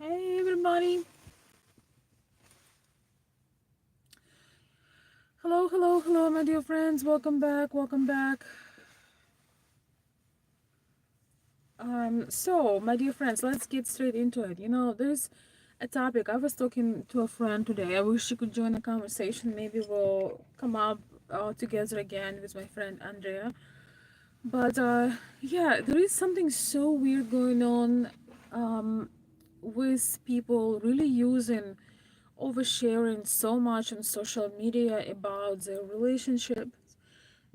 Hey everybody. Hello, hello, hello, my dear friends. Welcome back. Welcome back. So my dear friends, let's get straight into it. There's a topic. I was talking to a friend today. I wish she could join the conversation. Maybe we'll come up together again with my friend Andrea. But yeah, there is something so weird going on with people really using oversharing so much on social media about their relationships,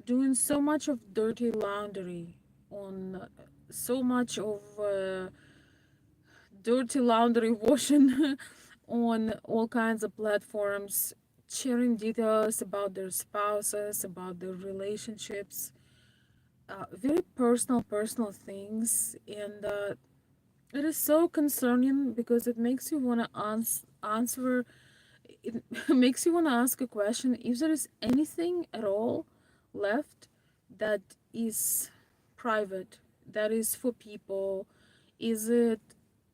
doing so much of dirty laundry on so much of dirty laundry washing on all kinds of platforms, sharing details about their spouses, about their relationships, very personal things, and it is so concerning because it makes you want to answer. It makes you want to ask a question: if there is anything at all left that is private, that is for people, is it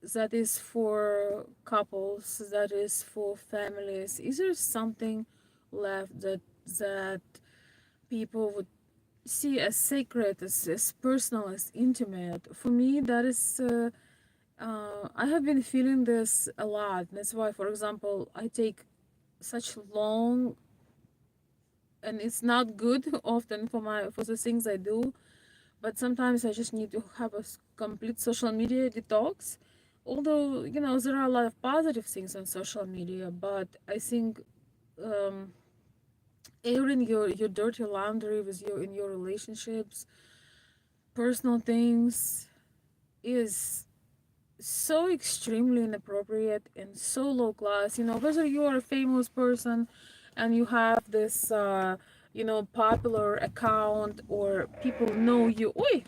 that is for couples, that is for families? Is there something left that people would see as sacred, as personal, as intimate? For me, that is. I have been feeling this a lot. That's why, for example, I take such long, and it's not good often for the things I do, but sometimes I just need to have a complete social media detox. Although, there are a lot of positive things on social media, but I think um, airing your dirty laundry with your in your relationships, personal things, is so extremely inappropriate and so low class. Whether you are a famous person and you have this popular account, or people know you. Oi,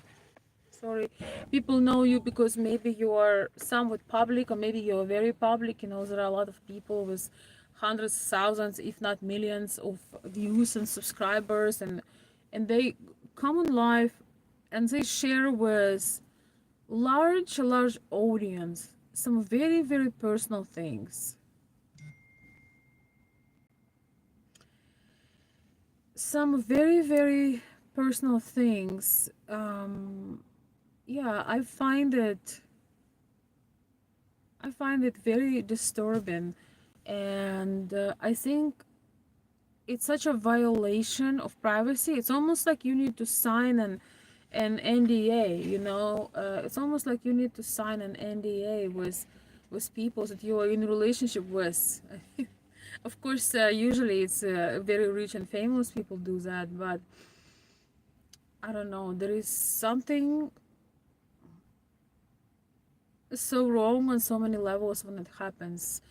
sorry. People know you because maybe you are somewhat public, or maybe you're very public. There are a lot of people with hundreds, thousands, if not millions of views and subscribers, and they come on live and they share with large audience some very personal things, some very personal things. Yeah, I find it very disturbing, and I think it's such a violation of privacy. It's almost like you need to sign an NDA. It's almost like you need to sign an NDA with people that you are in a relationship with. Of course, usually it's very rich and famous people do that, but I don't know. There is something so wrong on so many levels when it happens.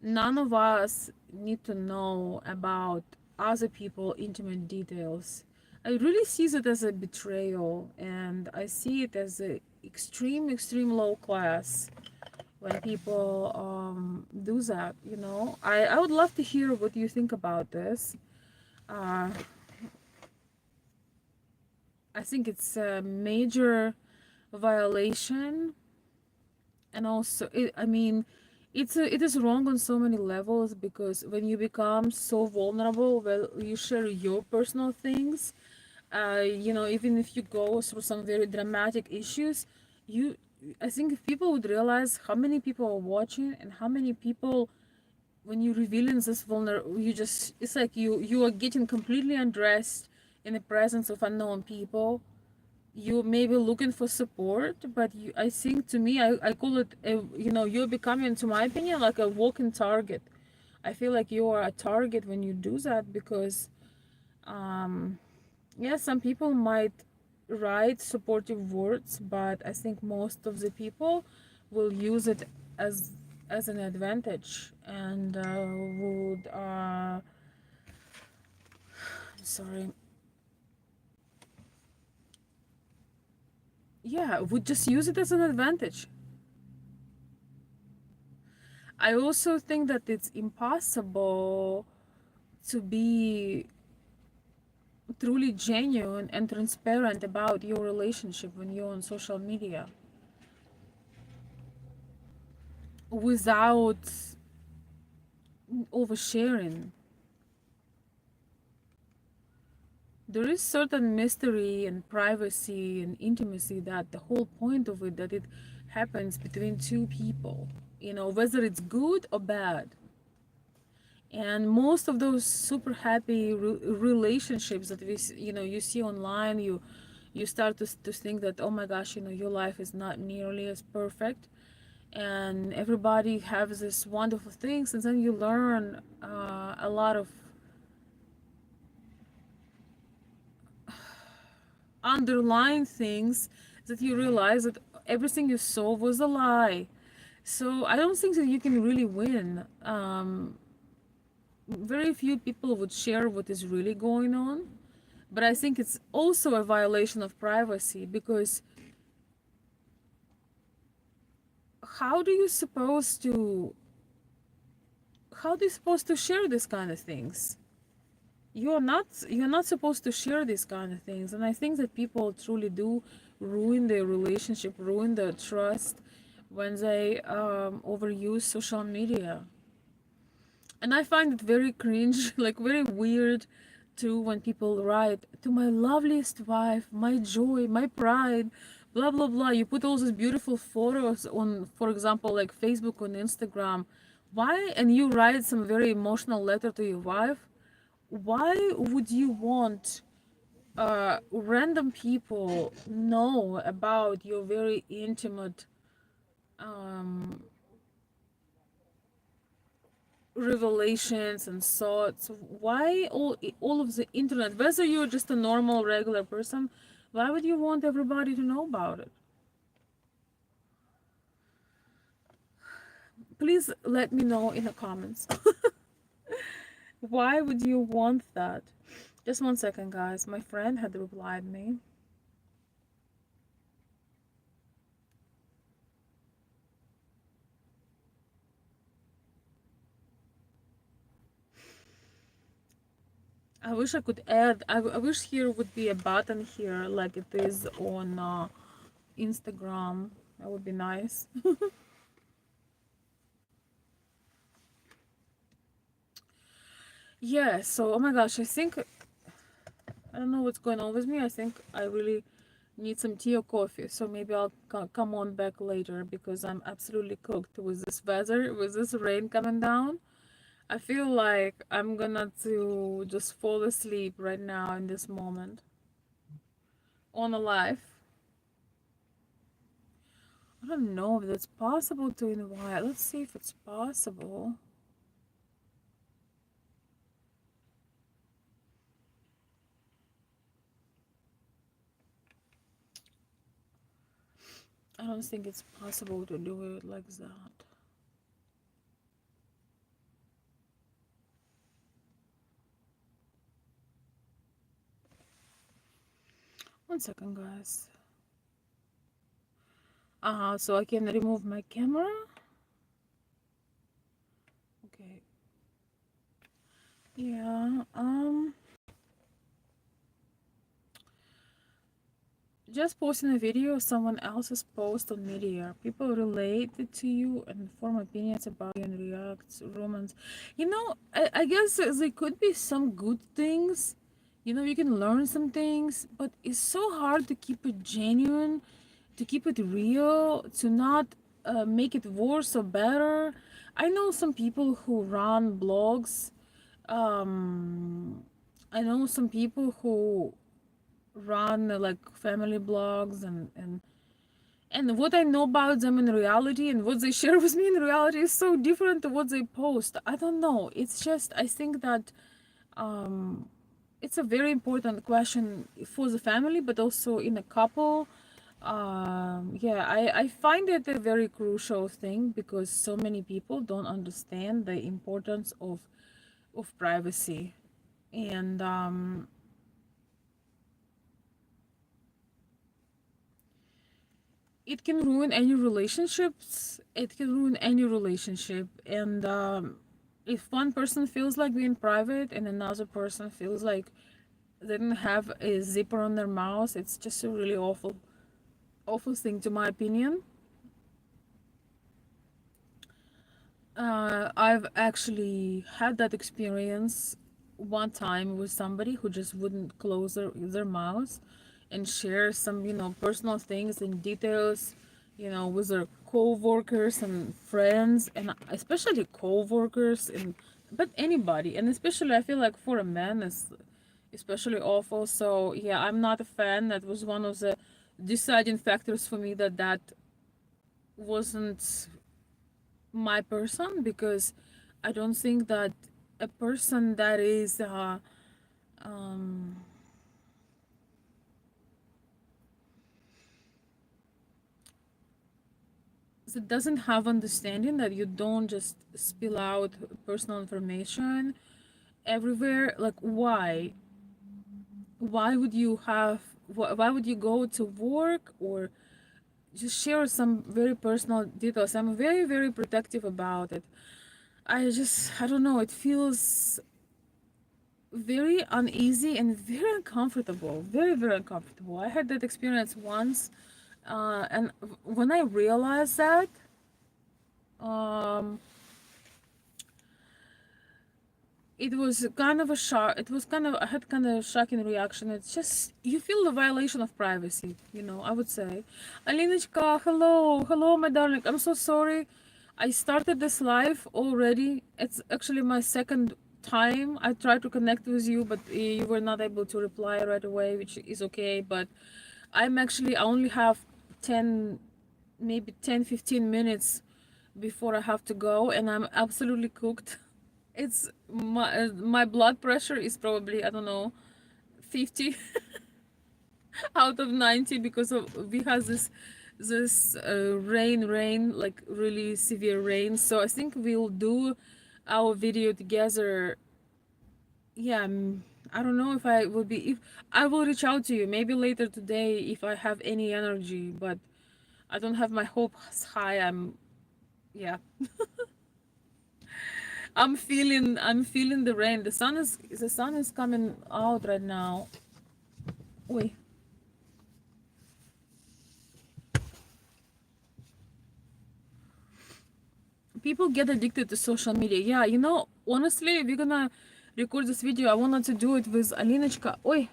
None of us need to know about other people's intimate details. I really see it as a betrayal, and I see it as a extreme low class when people do that. I would love to hear what you think about this. uh, I think it's a major violation, and also it is wrong on so many levels, because when you become so vulnerable, well, you share your personal things, even if you go through some very dramatic issues, you I think if people would realize how many people are watching, and how many people, when you reveal in this vulnerable, it's like you are getting completely undressed in the presence of unknown people. You may be looking for support, but I think, to me, I call it you're becoming, to my opinion, like a walking target. I feel like you are a target when you do that, because um yeah, some people might write supportive words, but I think most of the people will use it as an advantage, and would sorry, yeah, would just use it as an advantage. I also think that it's impossible to be truly genuine and transparent about your relationship when you're on social media. without oversharing. There is certain mystery and privacy and intimacy, that the whole point of it, that it happens between two people, whether it's good or bad. And most of those super happy relationships that you see online, you start to think that, oh my gosh, your life is not nearly as perfect, and everybody has this wonderful things, and then you learn a lot of underlying things, that you realize that everything you saw was a lie. So I don't think that you can really win. Very few people would share what is really going on, but I think it's also a violation of privacy, because how do you supposed to how do you supposed to share this kind of things? You're not supposed to share these kind of things, and I think that people truly do ruin their relationship, ruin their trust, when they overuse social media. And I find it very cringe, like very weird too, when people write, to my loveliest wife, my joy, my pride, blah blah blah. You put all these beautiful photos on, for example, like Facebook, on Instagram. Why? And you write some very emotional letter to your wife. Why would you want random people know about your very intimate um, revelations and thoughts? Why all of the internet, whether you're just a normal regular person, why would you want everybody to know about it? Please let me know in the comments. Why would you want that? Just one second, guys. My friend had replied me. I wish I could add, I wish here would be a button here like it is on Instagram. That would be nice. Yeah, so oh my gosh, I don't know what's going on with me. I think I really need some tea or coffee. So maybe I'll come on back later, because I'm absolutely cooked with this weather, with this rain coming down. I feel like I'm gonna to just fall asleep right now in this moment on a life. I don't know if that's possible to invite. Let's see if it's possible. I don't think it's possible to do it like that. One second, guys. So I can remove my camera. Okay. Yeah. Just posting a video of someone else's post on media. People relate it to you and form opinions about you and react. Romance. I guess there could be some good things. You can learn some things, but it's so hard to keep it genuine, to keep it real, to not make it worse or better. I know some people who run blogs. I know some people who run like family blogs, and what I know about them in reality and what they share with me in reality is so different to what they post. I don't know. It's just, I think that um, it's a very important question for the family, but also in a couple. Yeah, I find it a very crucial thing, because so many people don't understand the importance of privacy. And it can ruin any relationships. It can ruin any relationship. And if one person feels like being private and another person feels like they didn't have a zipper on their mouth, it's just a really awful thing, to my opinion. I've actually had that experience one time with somebody who just wouldn't close their mouth and share some, personal things and details, with their co-workers and friends, and especially co-workers, and but anybody, and especially I feel like for a man is especially awful. So yeah, I'm not a fan. That was one of the deciding factors for me that wasn't my person, because I don't think that a person that is um, that doesn't have understanding, that you don't just spill out personal information everywhere. Like, why would you have why would you go to work or just share some very personal details? I'm very, very protective about it. I don't know, it feels very uneasy and very uncomfortable, very, very uncomfortable. I had that experience once, and when I realized that, um, it was kind of a shock. It was kind of, I had kind of shocking reaction. It's just, you feel the violation of privacy, I would say. Alinочка, hello, my darling. I'm so sorry. I started this live already. It's actually my second time I tried to connect with you, but you were not able to reply right away, which is okay. But I only have 10, maybe 10, 15 minutes before I have to go, and I'm absolutely cooked. It's my blood pressure is probably, I don't know, 50 out of 90, because of we have this rain, like really severe rain. So I think we'll do our video together. Yeah, I don't know if I will be, if I will reach out to you maybe later today if I have any energy, but I don't have my hopes high. Yeah, I'm feeling the rain. The sun is coming out right now. Wait. People get addicted to social media. Yeah, honestly, we're gonna record this video. I wanted to do it with Alinочка. Oi,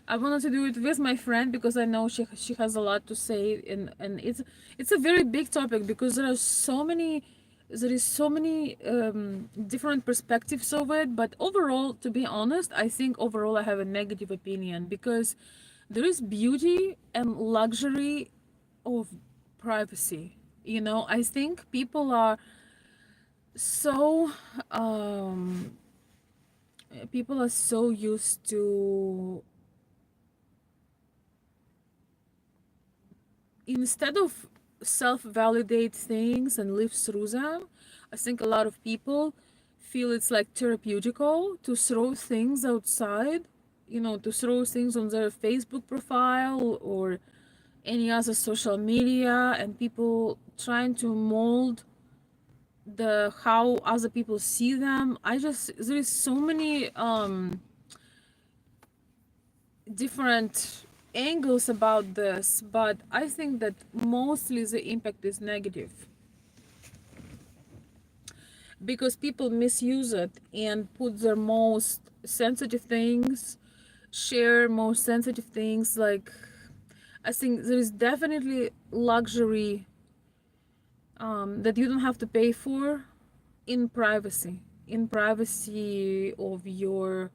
I wanted to do it with my friend because I know she has a lot to say, and it's a very big topic, because there is so many different perspectives of it. But overall, to be honest, I think overall I have a negative opinion, because there is beauty and luxury of privacy. I think so um people are so used to, instead of self-validate things and live through them, I think a lot of people feel it's like therapeutical to throw things outside, to throw things on their Facebook profile or any other social media, and people trying to mold how other people see them. There is so many different angles about this, but I think that mostly the impact is negative, because people misuse it and put their most sensitive things, share most sensitive things. Like, I think there is definitely luxury that you don't have to pay for in privacy of your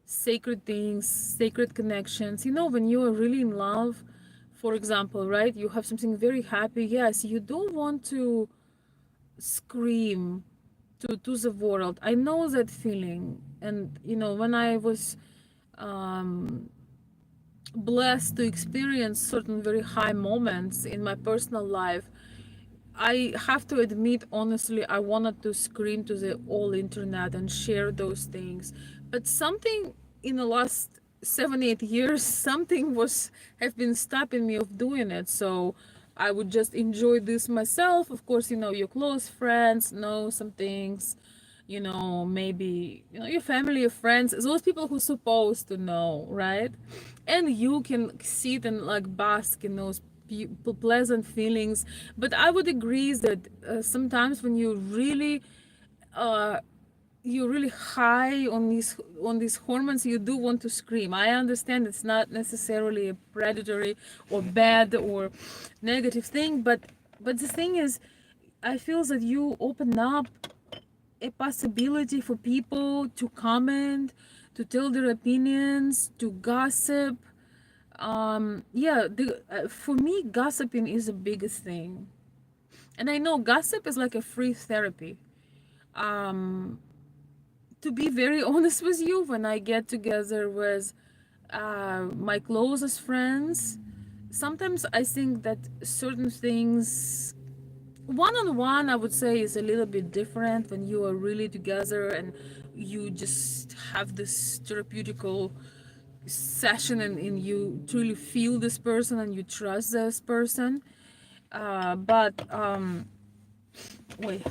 sacred things, sacred connections. When you are really in love, for example, right? You have something very happy. Yes, you don't want to scream to the world. I know that feeling. And when I was um, blessed to experience certain very high moments in my personal life, I have to admit, honestly, I wanted to scream to the all internet and share those things. But something in the last 7, 8 years, something was have been stopping me of doing it. So I would just enjoy this myself. Of course, your close friends know some things. Maybe your family, your friends, those people who's supposed to know, right? And you can sit and like bask in those pleasant feelings. But I would agree that sometimes when uh, you're really high on these hormones, you do want to scream. I understand it's not necessarily a predatory or bad or negative thing, but the thing is, I feel that you open up a possibility for people to comment, to tell their opinions, to gossip. Yeah, for me, gossiping is the biggest thing. And I know gossip is like a free therapy. Um, to be very honest with you, when I get together with my closest friends, sometimes I think that certain things one on one, I would say, is a little bit different when you are really together and you just have this therapeutical session, and you truly feel this person and you trust this person. But wait,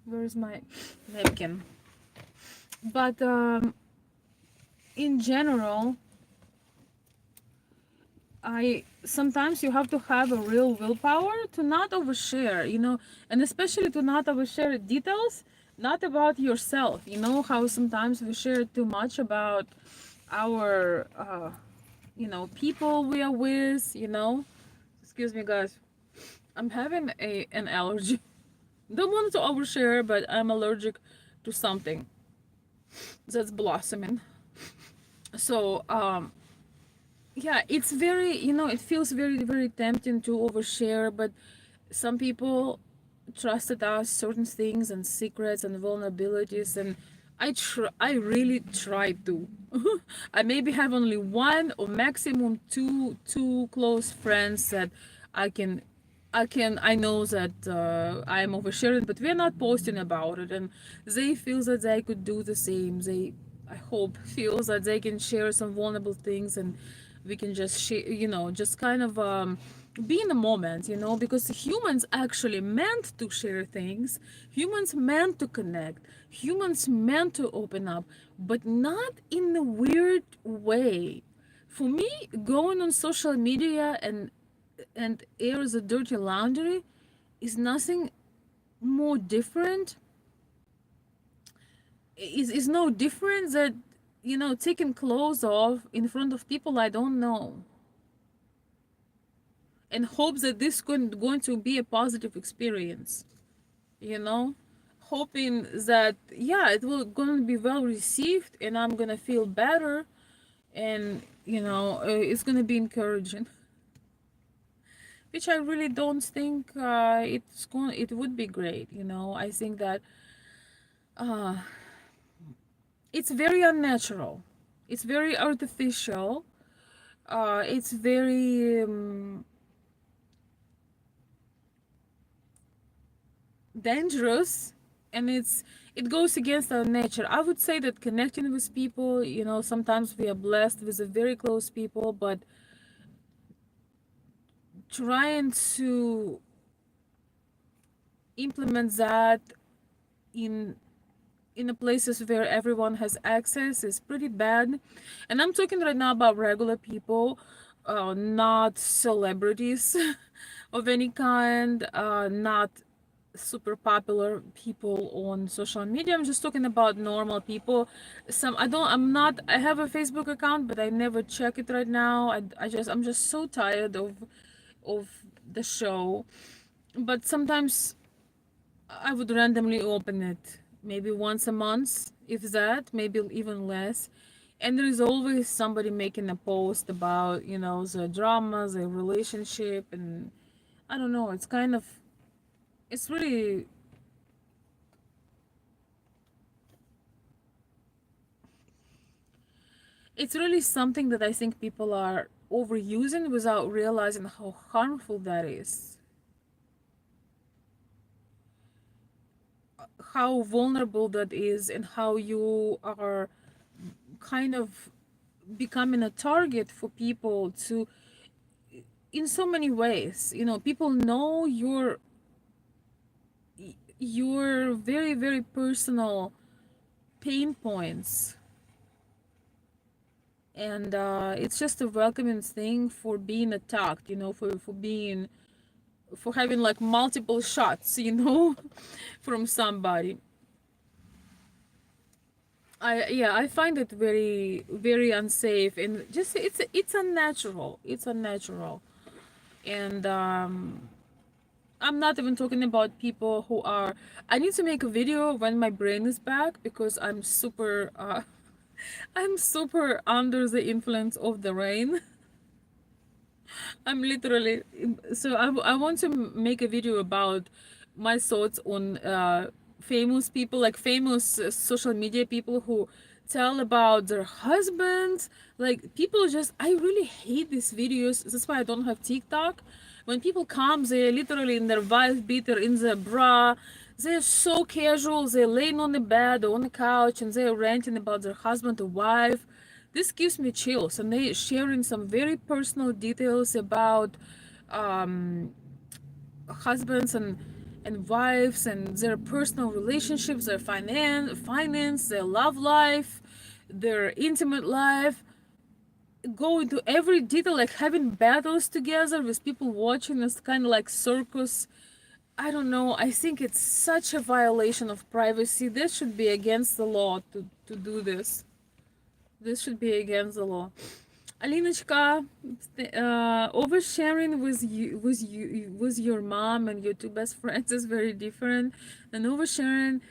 where's my napkin? But in general, I sometimes you have to have a real willpower to not overshare, and especially to not overshare details, not about yourself. You know how sometimes we share too much about our, people we are with. Excuse me, guys. I'm having an allergy. Don't want to overshare, but I'm allergic to something that's blossoming. So, yeah, it's very, it feels very, very tempting to overshare, but some people trusted us certain things and secrets and vulnerabilities, and I really tried to. I maybe have only one or maximum two close friends that I can I know that I am oversharing, but we're not posting about it, and they feel that they could do the same. They, I hope, feel that they can share some vulnerable things, and we can just share, just kind of be in the moment, because humans actually meant to share things, humans meant to connect, humans meant to open up, but not in a weird way. For me, going on social media and air the dirty laundry is nothing more different, is no different that taking clothes off in front of people I don't know, and hope that this going to be a positive experience, you know hoping that, yeah, it will going to be well received and I'm gonna feel better, and it's gonna be encouraging, which I really don't think it would be great. I think that uh, it's very unnatural, it's very artificial, it's very dangerous, and it goes against our nature. I would say that connecting with people, sometimes we are blessed with a very close people, but trying to implement that in the places where everyone has access is pretty bad. And I'm talking right now about regular people, not celebrities of any kind, not super popular people on social media. I'm just talking about normal people. I have a Facebook account, but I never check it right now. I'm just so tired of the show. But sometimes I would randomly open it, maybe once a month, if that, maybe even less. And there is always somebody making a post about, the dramas, the relationship, and I don't know, it's really, something that I think people are overusing without realizing how harmful that is, how vulnerable that is, and how you are kind of becoming a target for people to, in so many ways. People know your very, very personal pain points, and it's just a welcoming thing for being attacked, for having like multiple shots, from somebody. I find it very very unsafe, and just it's unnatural. It's unnatural. And I'm not even talking about people who are. I need to make a video when my brain is back, because I'm super I'm super under the influence of the rain. I'm literally, so I want to make a video about my thoughts on famous people, like famous social media people who tell about their husbands. Like, people just, I really hate these videos. That's why I don't have TikTok. When people come, they're literally in their wife beater, in their bra. They're so casual. They're laying on the bed or on the couch, and they're ranting about their husband or wife. This gives me chills, and they sharing some very personal details about um, husbands and wives and their personal relationships, their finance, their love life, their intimate life. Go into every detail, like having battles together with people watching. It's kind of like circus. I don't know. I think it's such a violation of privacy. This should be against the law to do this. This should be against the law. Alinочка, oversharing with your mom and your two best friends is very different than oversharing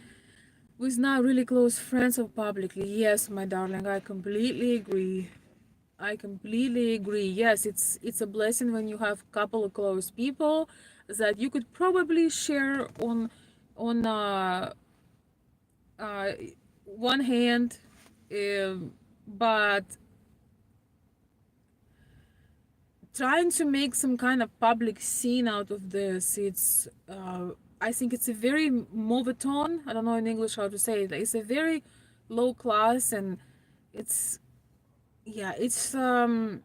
with not really close friends or publicly. Yes, my darling, I completely agree. I completely agree. Yes, it's a blessing when you have a couple of close people that you could probably share on uh, one hand, but trying to make some kind of public scene out of this, it's I think it's a very moveton. I don't know in English how to say it. It's a very low class, and it's yeah, it's um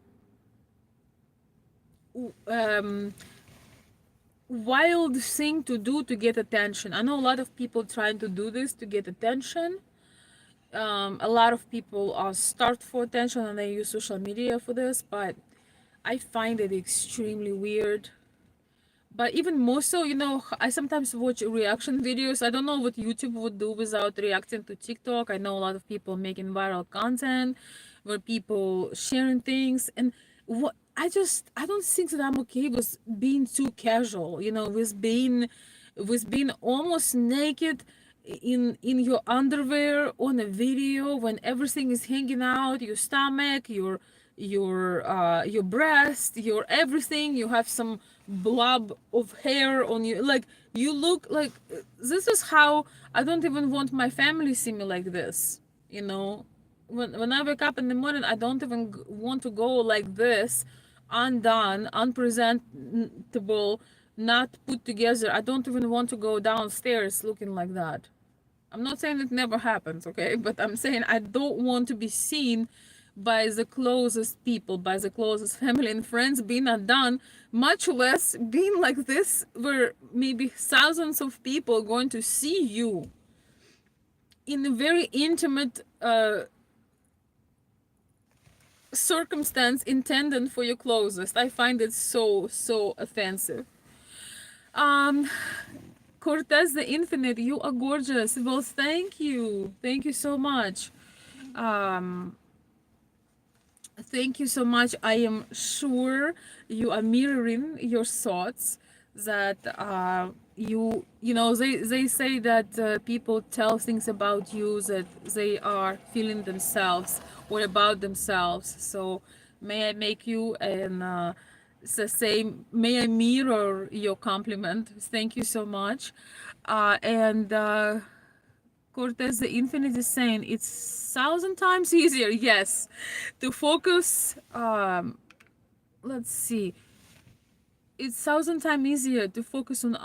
wild thing to do to get attention. I know a lot of people trying to do this to get attention. A lot of people are starved for attention and they use social media for this, but I find it extremely weird. But even more so, I sometimes watch reaction videos. I don't know what YouTube would do without reacting to TikTok. I know a lot of people making viral content where people sharing things, and what I don't think that I'm okay with being too casual, with being almost naked in your underwear on a video when everything is hanging out, your stomach, your breast, your everything. You have some blob of hair on you, like you look like, this is how I don't even want my family see me like this, when I wake up in the morning, I don't even want to go like this, undone, unpresentable, not put together. I don't even want to go downstairs looking like that. I'm not saying it never happens, okay? But I'm saying I don't want to be seen by the closest people, by the closest family and friends being undone, much less being like this, where maybe thousands of people going to see you in a very intimate circumstance intended for your closest. I find it so, so offensive. Um, Cortez the Infinite, you are gorgeous. Well, thank you. Thank you so much. Um, Thank you so much. I am sure you are mirroring your thoughts that they say that people tell things about you that they are feeling themselves or about themselves. So may I make you and the same, may I mirror your compliment. Thank you so much. And Cortez the Infinite is saying it's 1,000 times easier, yes, to focus. Let's see, it's 1,000 times easier to focus on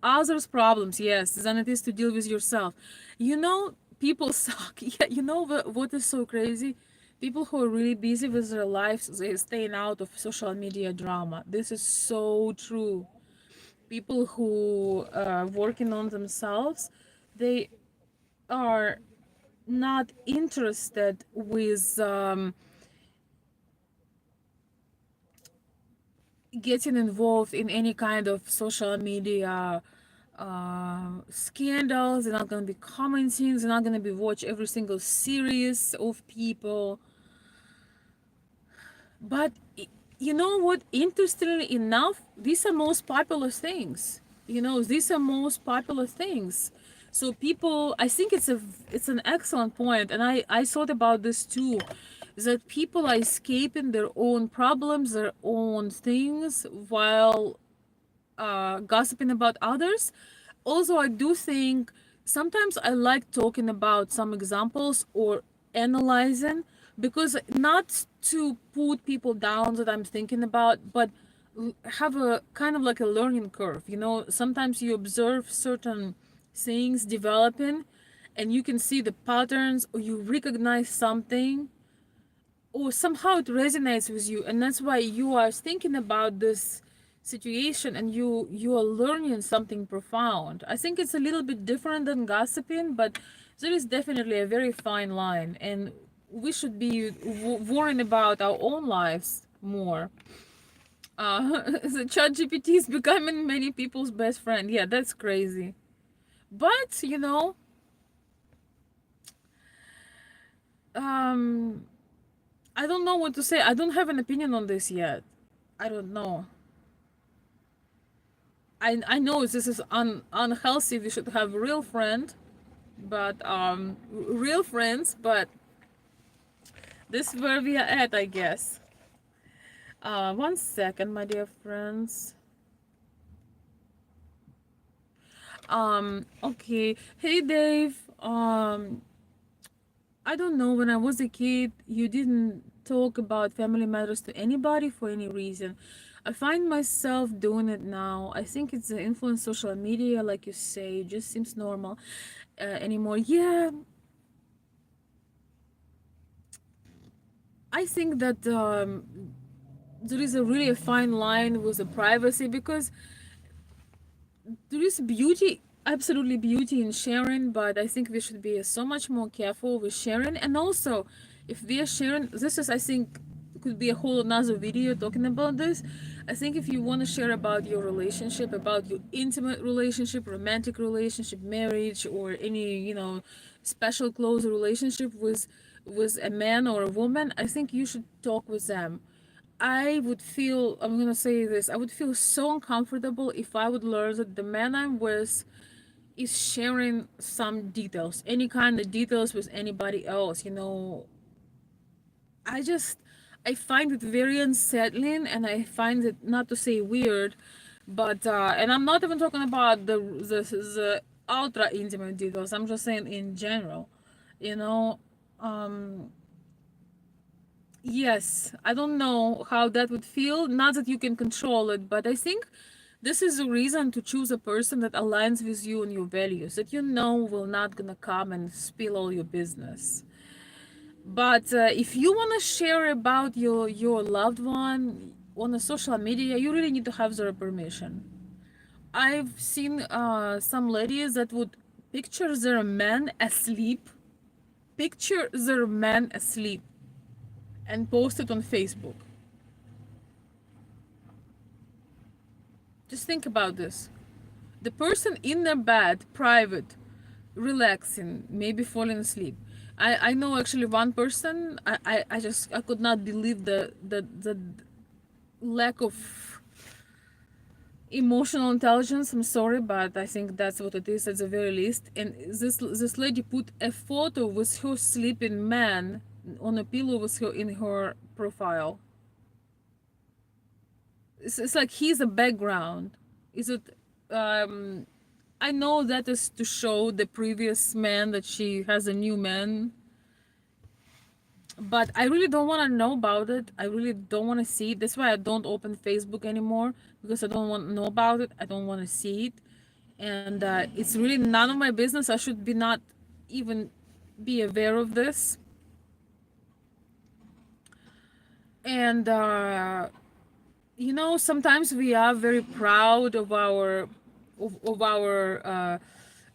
others' problems, yes, than it is to deal with yourself. People suck. Yeah, what is so crazy? People who are really busy with their lives, they're staying out of social media drama. This is so true. People who are working on themselves, they are not interested with getting involved in any kind of social media scandals. They're not going to be commenting. They're not going to be watch every single series of people. But you know what? Interestingly enough, these are most popular things. These are most popular things. So people, I think it's an excellent point, and I thought about this too, that people are escaping their own problems, their own things, while gossiping about others. Also, I do think sometimes I like talking about some examples or analyzing, because not to put people down that I'm thinking about, but have a kind of like a learning curve. Sometimes you observe certain things developing and you can see the patterns, or you recognize something, or somehow it resonates with you, and that's why you are thinking about this situation, and you are learning something profound. I think it's a little bit different than gossiping, but there is definitely a very fine line, and we should be worrying about our own lives more. The chat gpt is becoming many people's best friend. Yeah, that's crazy. But um I don't know what to say. I don't have an opinion on this yet. I don't know. I know this is unhealthy. We should have real friend, but real friends. But this is where we are at, I guess. One second, my dear friends. Okay. Hey, Dave. I don't know. When I was a kid, you didn't talk about family matters to anybody for any reason. I find myself doing it now. I think it's the influence social media, like you say, it just seems normal anymore. Yeah, I think that there is a really fine line with the privacy, because there is beauty, absolutely beauty in sharing, but I think we should be so much more careful with sharing. And also, if we are sharing, this is, I think, could be a whole another video talking about this. I think if you want to share about your relationship, about your intimate relationship, romantic relationship, marriage, or any, special close relationship with a man or a woman, I think you should talk with them. I would feel, I'm gonna say this, I would feel so uncomfortable if I would learn that the man I'm with is sharing some details, any kind of details with anybody else. I just, I find it very unsettling, and I find it, not to say weird, but, and I'm not even talking about the ultra intimate details, I'm just saying in general, you know. Um, Yes, I don't know how that would feel. Not that you can control it, but I think this is a reason to choose a person that aligns with you and your values, that you know will not gonna come and spill all your business. But if you wanna share about your loved one on a social media, you really need to have their permission. I've seen some ladies that would picture their man asleep, picture their man asleep, and post it on Facebook. Just think about this. The person in their bed, private, relaxing, maybe falling asleep. I know actually one person, I could not believe the lack of emotional intelligence. I'm sorry, but I think that's what it is at the very least. And this lady put a photo with her sleeping man on a pillow with her in her profile. It's like he's a background. Is it um I know that is to show the previous man that she has a new man, but I really don't want to know about it. I really don't want to see it. That's why I don't open Facebook anymore, because I don't want to know about it. I don't want to see it, and it's really none of my business. I should be not even be aware of this. And sometimes we are very proud of our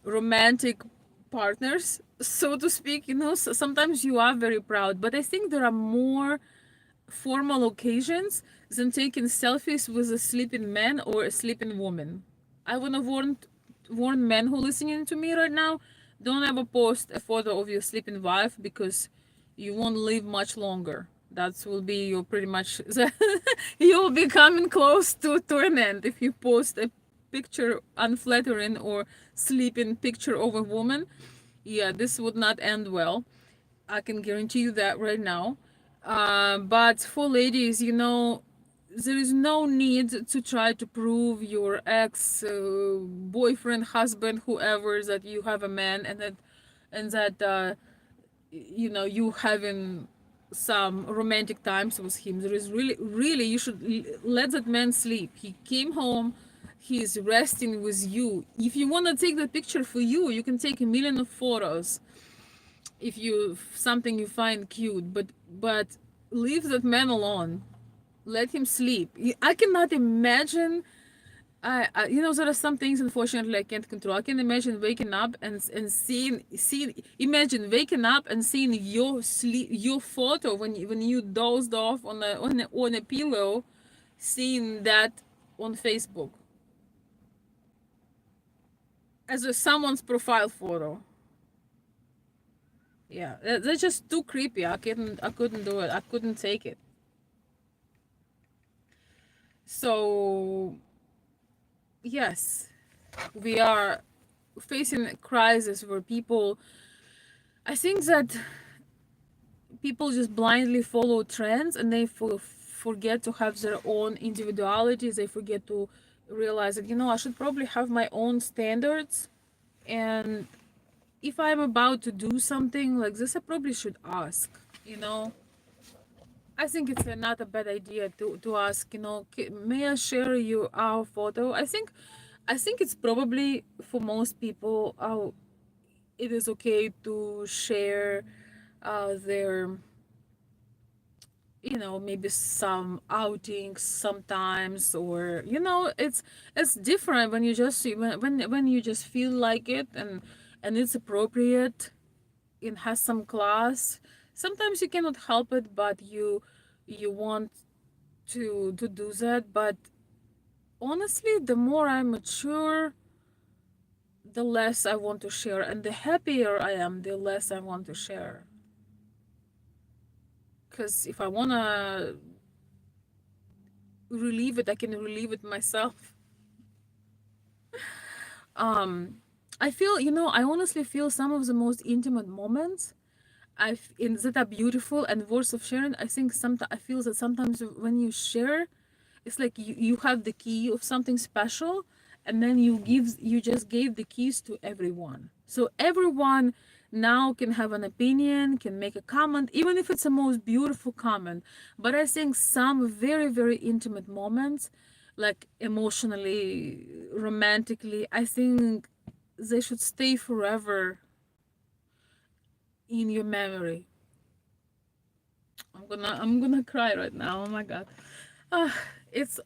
romantic partners, so to speak. Sometimes you are very proud, but I think there are more formal occasions than taking selfies with a sleeping man or a sleeping woman. I want to warn men who listening to me right now, don't ever post a photo of your sleeping wife, because you won't live much longer. That will be your pretty much you will be coming close to an end if you post a picture unflattering or sleeping picture of a woman. Yeah, this would not end well. I can guarantee you that right now. But for ladies, there is no need to try to prove your ex boyfriend, husband, whoever, that you have a man, and that you having some romantic times with him. There is really, you should let that man sleep. He came home, he's resting with you. If you want to take the picture for you, you can take a million of photos if you something you find cute, but leave that man alone. Let him sleep. I cannot imagine. There are some things, unfortunately, I can't control. I can imagine waking up and seeing imagine waking up and seeing your photo when you dozed off on a pillow, seeing that on Facebook as someone's profile photo. Yeah, that's just too creepy. I couldn't do it. I couldn't take it. So yes, we are facing a crisis where I think that people just blindly follow trends, and they forget to have their own individualities. They forget to realize that, I should probably have my own standards. And if I'm about to do something like this, I probably should ask, you know. I think it's not a bad idea to ask, may I share our photo? I think it's probably for most people, it is okay to share their, maybe some outings sometimes, or it's different when you just when you just feel like it, and it's appropriate, it has some class. Sometimes you cannot help it, but you want to do that. But honestly, the more I mature, the less I want to share, and the happier I am, the less I want to share. Because if I want to relieve it, I can relieve it myself. um I feel, I honestly feel some of the most intimate moments that are beautiful and worth of sharing. I feel that sometimes when you share, it's like you have the key of something special, and then you just gave the keys to everyone, so everyone now can have an opinion, can make a comment, even if it's the most beautiful comment. But I think some very, very intimate moments, like emotionally, romantically, I think they should stay forever in your memory. I'm gonna cry right now. Oh my god. Ah,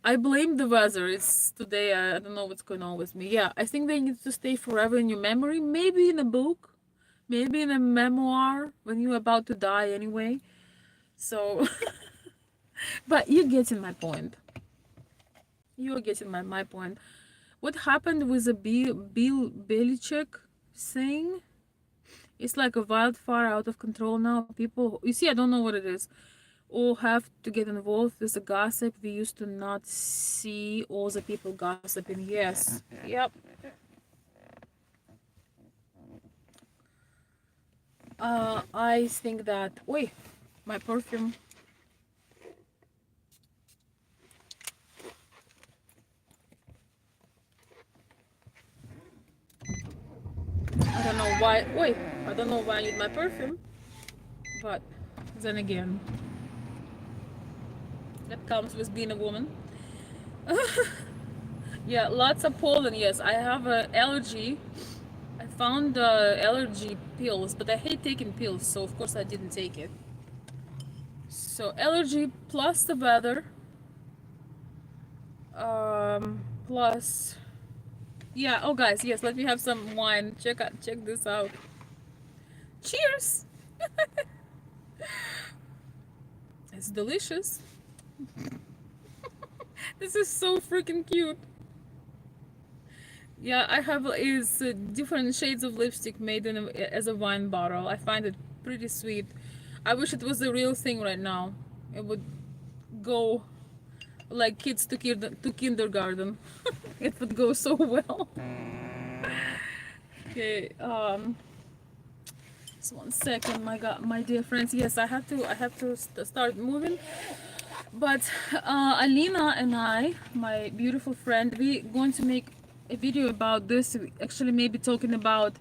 I blame the weather. It's today. I don't know what's going on with me. Yeah, I think they need to stay forever in your memory. Maybe in a book, maybe in a memoir when you're about to die anyway. So, but you're getting my point. You're getting my point. What happened with the Bill Belichick thing? It's like a wildfire out of control now. People, you see, I don't know what it is. All have to get involved with the gossip. We used to not see all the people gossiping. Yes. Yep. I think that. Wait, my perfume. I don't know why. Wait, I don't know why I need my perfume. But then again, that comes with being a woman. Yeah, lots of pollen. Yes, I have an allergy. I found allergy pills, but I hate taking pills, so of course I didn't take it. So allergy plus the weather, plus, yeah. Oh guys, yes, let me have some wine. Check this out. Cheers. It's delicious. This is so freaking cute. Yeah, I have is different shades of lipstick made in as a wine bottle. I find it pretty sweet. I wish it was the real thing right now. It would go like kids to kindergarten. It would go so well. Okay, just one second, my God, my dear friends. Yes, I have to start moving. But Alina and I, my beautiful friend, we going to make a video about this. Actually, maybe talking about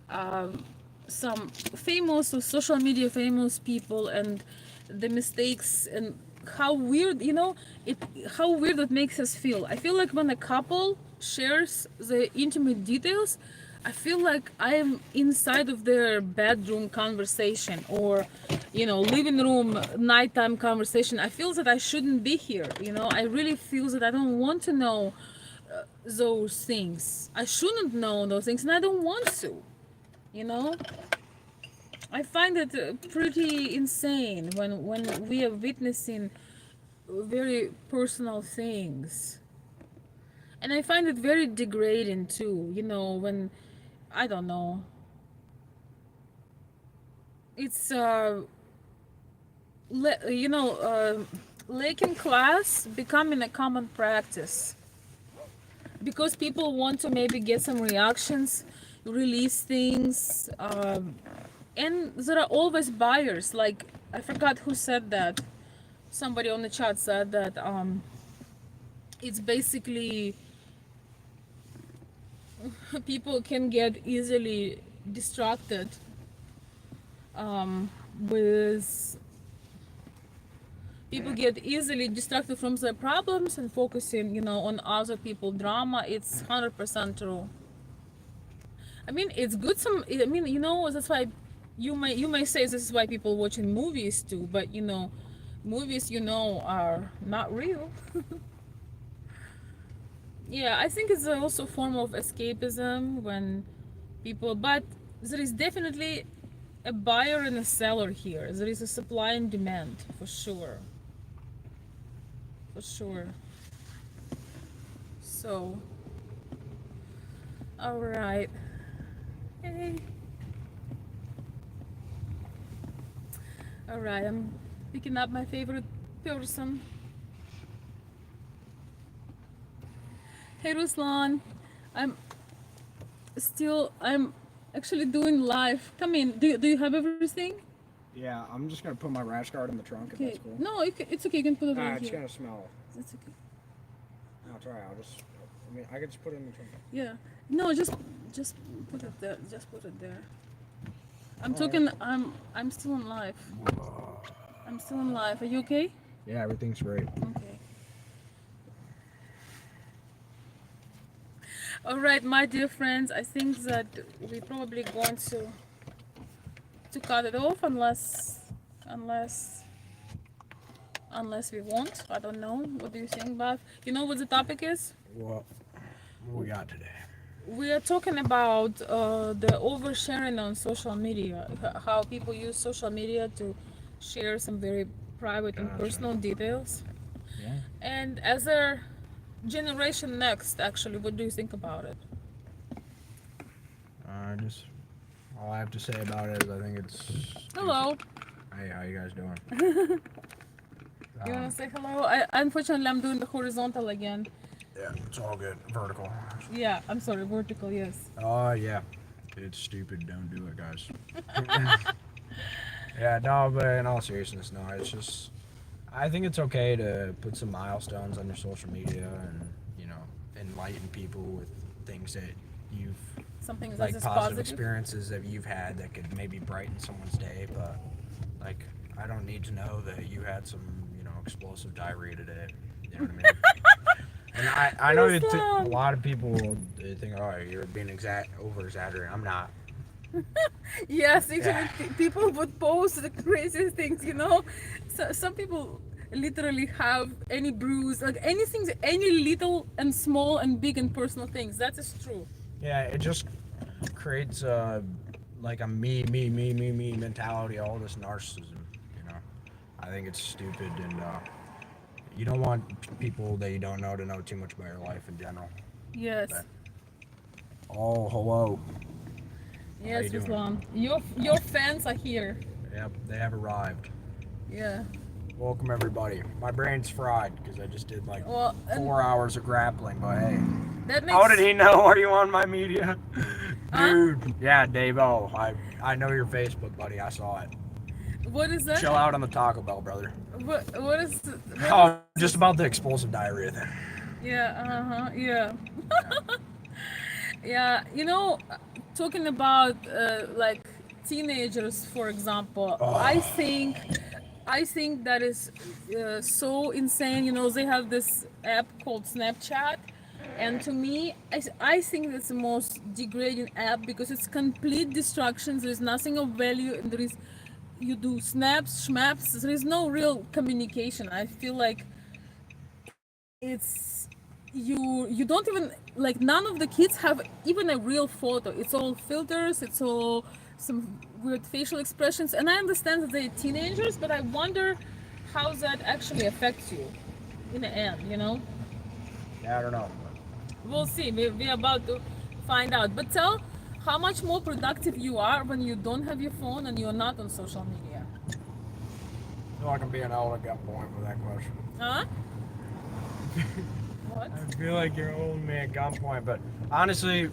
um, some famous or social media famous people and the mistakes and how weird, it how weird it makes us feel. I feel like when a couple shares the intimate details, I feel like I am inside of their bedroom conversation or, living room nighttime conversation. I feel that I shouldn't be here. I really feel that I don't want to know those things. I shouldn't know those things, and I don't want to. You know, I find it pretty insane when we are witnessing very personal things, and I find it very degrading too. When I don't know, it's le- you know, uh, lacking class becoming a common practice because people want to maybe get some reactions, release things, and there are always buyers. Like I forgot who said that. Somebody on the chat said that it's basically people can get easily distracted with people get easily distracted from their problems and focusing, on other people drama. It's 100% true. I mean, it's good. That's why you may say this is why people watching movies too. But movies are not real. Yeah, I think it's also a form of escapism when people. But there is definitely a buyer and a seller here. There is a supply and demand for sure. For sure. So, all right. Hey. All right. I'm picking up my favorite person. Hey, Ruslan. I'm I'm actually doing live. Come in. Do you have everything? Yeah, I'm just gonna put my rash guard in the trunk if Okay. that's cool. No, it's okay. You can put it right It's here. gonna smell. It's okay. I'll try. I can just put it in the trunk. Yeah. No, just put it there. Just put it there. I'm All talking. right. I'm still on live. I'm still on live. Are you okay? Yeah, everything's great. Okay. All right, my dear friends. I think that we're probably going to cut it off unless unless we want. I don't know. What do you think, Bob? You know what the topic is? What we got today? We are talking about the oversharing on social media, how people use social media to share some very private and Gotcha. personal details. Yeah. And as a generation next, actually, what do you think about it? Just all I have to say about it is I think it's. Hello. Hey, how you guys doing? You want to say hello? Unfortunately, I'm doing the horizontal again. Yeah, it's all good. Vertical. Yeah, I'm sorry, vertical, yes. Oh yeah, it's stupid. Don't do it, guys. Yeah, no, but in all seriousness, no. It's just I think it's okay to put some milestones on your social media and enlighten people with things that you've Something that like is positive positive. experiences that you've had that could maybe brighten someone's day. But like, I don't need to know that you had some explosive diarrhea today. You know what I mean? And I know a lot of people they think, oh, you're being over exaggerating. I'm not. Yes, actually, Yeah. people would post the craziest things. So, some people literally have any bruise, like anything, any little and small and big and personal things. That is true. Yeah, it just creates like a me mentality, all this narcissism. I think it's stupid, and you don't want people that you don't know to know too much about your life in general. Yes. But, oh, hello. How you Yes, doing? Islam. Your fans are here. Yep, they have arrived. Yeah. Welcome everybody. My brain's fried because I just did like Well, and 4 hours of grappling. But hey, that how did makes he know? Are you on my media, huh? dude? Yeah, Dave-O. I know your Facebook, buddy. I saw it. What is that? Chill out on the Taco Bell, brother. What Oh, is just about the explosive diarrhea thing. yeah, yeah. Yeah. Yeah, talking about like teenagers, for example, I Oh, think that is so insane. They have this app called Snapchat, and to me, I think it's the most degrading app because it's complete distractions. There is nothing of value, and you do snaps, schmaps. There is no real communication. I feel like it's you don't even like none of the kids have even a real photo. It's all filters, it's all some weird facial expressions, and I understand that they're teenagers, but I wonder how that actually affects you in the end. yeah, I don't know. We'll see. We're about to find out, but tell how much more productive you are when you don't have your phone and you're not on social media. I feel like I'm being held at gunpoint with that question. Huh? What? I feel like you're holding me at gunpoint, but honestly,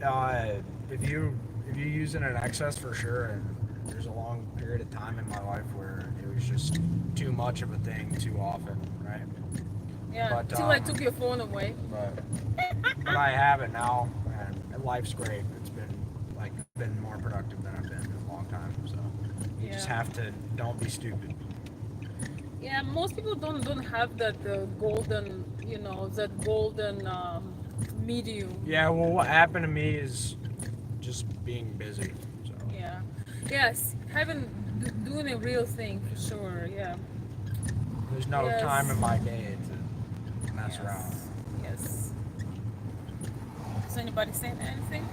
uh, if you use it in excess for sure, and there's a long period of time in my life where it was just too much of a thing too often, right? Yeah, But till I took your phone away. but I have it now, and life's great. It's been more productive than I've been in a long time. So you just Yeah. have to don't be stupid. Yeah, most people don't have that golden, that golden medium. Yeah, well, what happened to me is just being busy. So Yeah. Yes, having doing a real thing for sure. Yeah. there's no time Yes. in my day to mess around. Yes. Yes. Is anybody saying anything?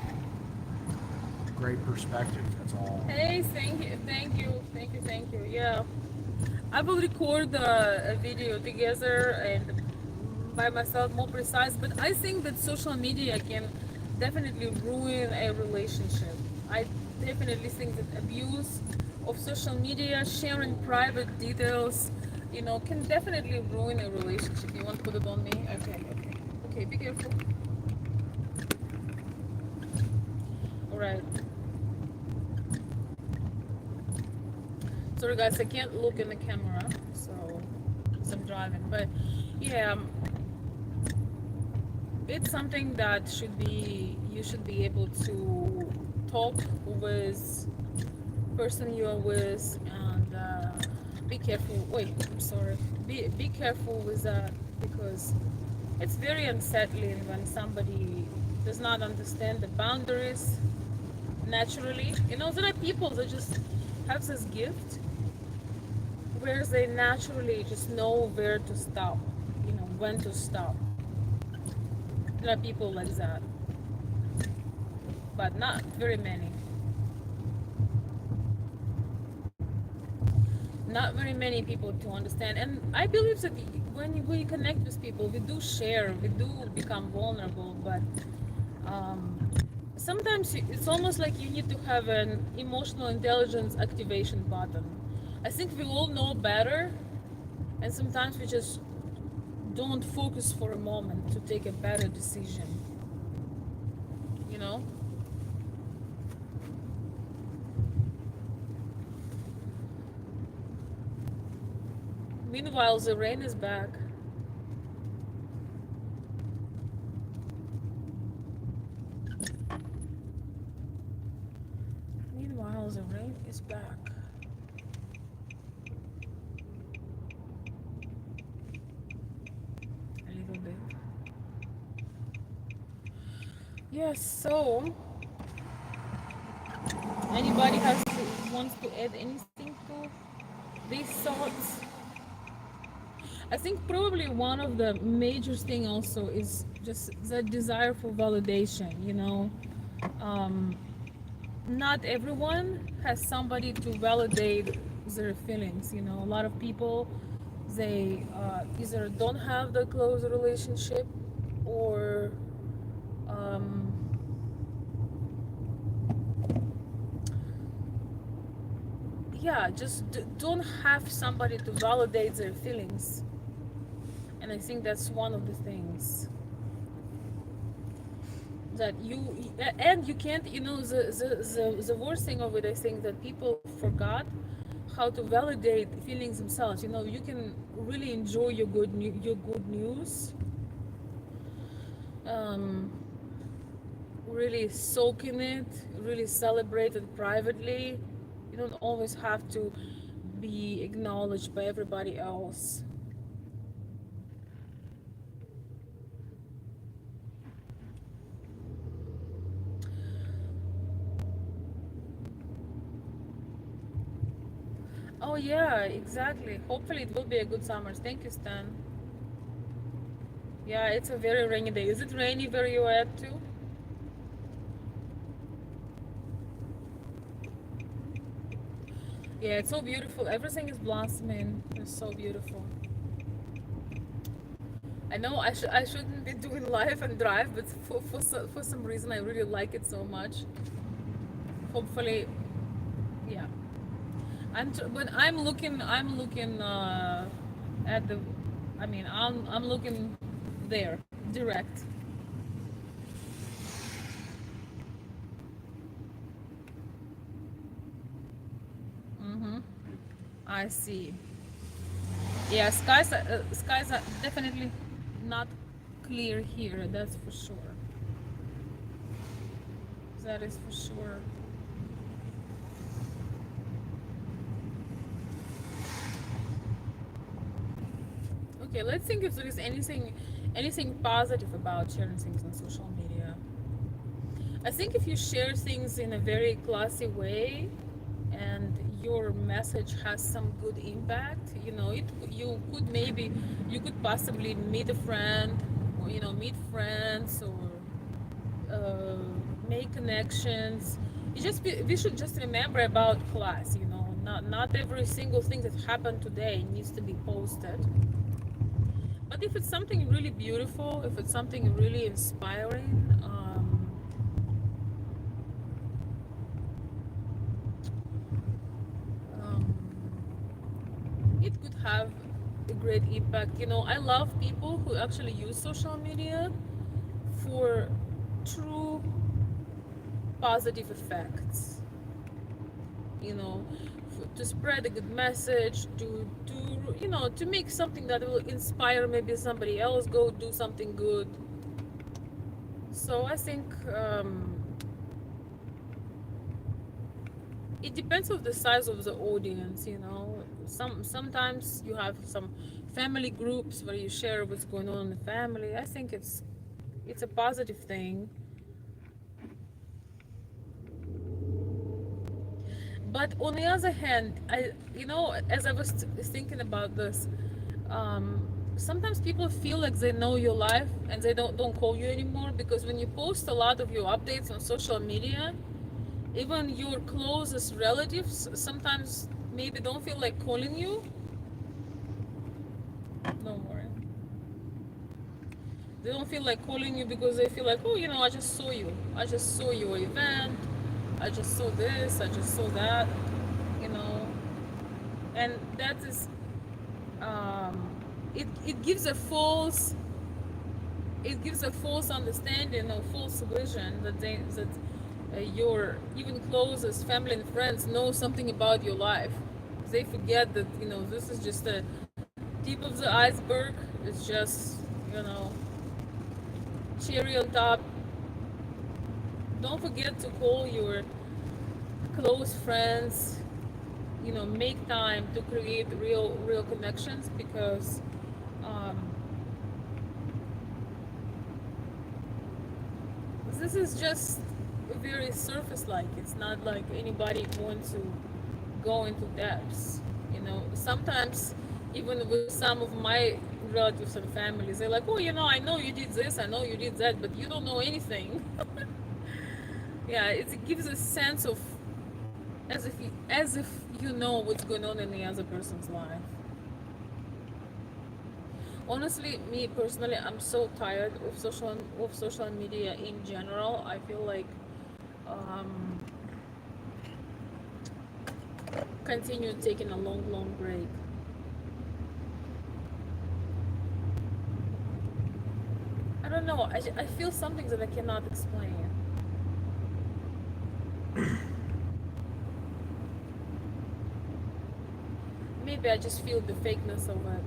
Great perspective. That's all. Hey, thank you, thank you, thank you, thank you. Yeah, I will record a video together and by myself, more precise. But I think that social media can definitely ruin a relationship. I definitely think that abuse of social media, sharing private details, can definitely ruin a relationship. You want to put it on me? Okay, okay, okay. Be careful. All right. Sorry, guys, I can't look in the camera, so because I'm driving. But yeah, it's something that you should be able to talk with person you're with and be careful. Wait, I'm sorry. Be careful with that because it's very unsettling when somebody does not understand the boundaries naturally. There are people that just have this gift where they naturally just know where to stop, when to stop. There are people like that, but not very many. Not very many people to understand. And I believe that when we connect with people, we do share, we do become vulnerable, but um, sometimes it's almost like you need to have an emotional intelligence activation button. I think we all know better, and sometimes we just don't focus for a moment to take a better decision, you know? Meanwhile, the rain is back. Meanwhile, the rain is back. A little bit. Yes, so anybody wants to add anything to these thoughts? I think probably one of the major thing also is just the desire for validation. Um, Not everyone has somebody to validate their feelings. A lot of people they either don't have the close relationship, or um, yeah, just don't have somebody to validate their feelings. And I think that's one of the things that and you can't, the worst thing of it, I think, that people forgot how to validate feelings themselves. You can really enjoy your good news, um, really soak in it, really celebrate it privately. You don't always have to be acknowledged by everybody else. Oh yeah, exactly. Hopefully it will be a good summer. Thank you, Stan. Yeah, it's a very rainy day. Is it rainy where you at too? Yeah, it's so beautiful. Everything is blossoming. It's so beautiful. I know I shouldn't be doing live and drive, but for some reason I really like it so much. Hopefully, yeah. But I'm looking at the. I mean, I'm looking there direct. Mm-hmm. I see. Yeah, skies are definitely not clear here. That's for sure. That is for sure. Okay, let's think if there is anything positive about sharing things on social media. I think if you share things in a very classy way, and your message has some good impact, you could possibly meet a friend, or meet friends, or uh, make connections. We should just remember about class. Not every single thing that happened today needs to be posted. But if it's something really beautiful, if it's something really inspiring, um, it could have a great impact. I love people who actually use social media for true positive effects. To spread a good message, to make something that will inspire maybe somebody else go do something good. So I think it depends on the size of the audience. Sometimes you have some family groups where you share what's going on in the family. I think it's a positive thing. But on the other hand, as I was thinking about this, sometimes people feel like they know your life and they don't call you anymore, because when you post a lot of your updates on social media, even your closest relatives sometimes maybe don't feel like calling you. Don't worry. They don't feel like calling you because they feel like, oh, I just saw you. I just saw your event. I just saw this. I just saw that. You know, and that is, um, it gives a false understanding or false vision that your even closest family and friends know something about your life. They forget that this is just the tip of the iceberg. It's just you know cherry on top. Don't forget to call your close friends. Make time to create real connections, because um, this is just very surface like. It's not like anybody wants to go into depths. Sometimes even with some of my relatives and families, they're like, oh, I know you did this, I know you did that, but you don't know anything. Yeah, it gives a sense of as if you know what's going on in the other person's life. Honestly, me personally, I'm so tired of social media in general. I feel like um, continue taking a long break. I don't know. I feel something that I cannot explain. Maybe I just feel the fakeness of it,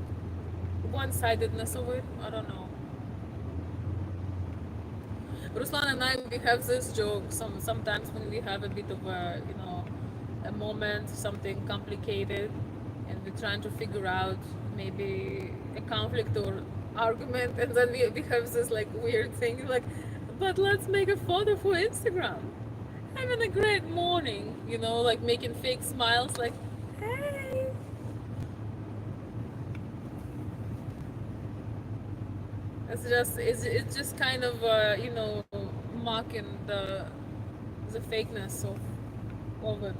one-sidedness of it. I don't know. Ruslan and I, we have this joke sometimes when we have a bit of a moment, something complicated, and we're trying to figure out maybe a conflict or argument, and then we have this like weird thing like, but let's make a photo for Instagram. Having a great morning, like making fake smiles, like, hey. It's just kind of mocking the fakeness of it.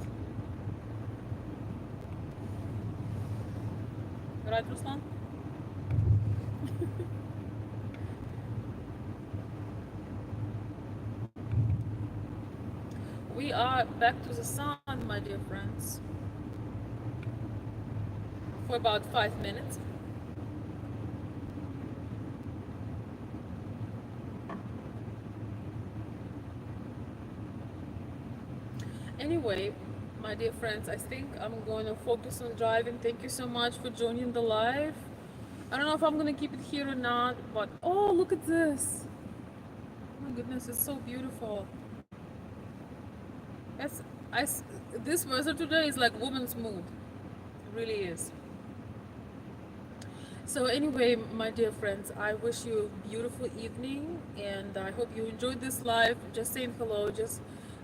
Right, Ruslan? We are back to the sun, my dear friends, for about 5 minutes. Anyway, my dear friends, I think I'm going to focus on driving. Thank you so much for joining the live. I don't know if I'm going to keep it here or not, but oh, look at this. Oh my goodness, it's so beautiful. It's, I, this weather today is like woman's mood. It really is. So anyway, my dear friends, I wish you a beautiful evening, and I hope you enjoyed this live. Just saying hello, just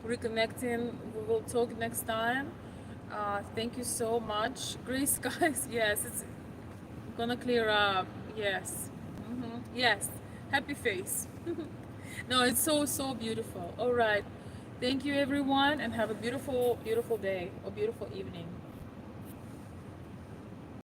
reconnecting. We will talk next time. Thank you so much. Gray skies, yes, it's gonna clear up. Yes, yes. Happy face. No, it's so beautiful. All right. Thank you, everyone, and have a beautiful day or beautiful evening.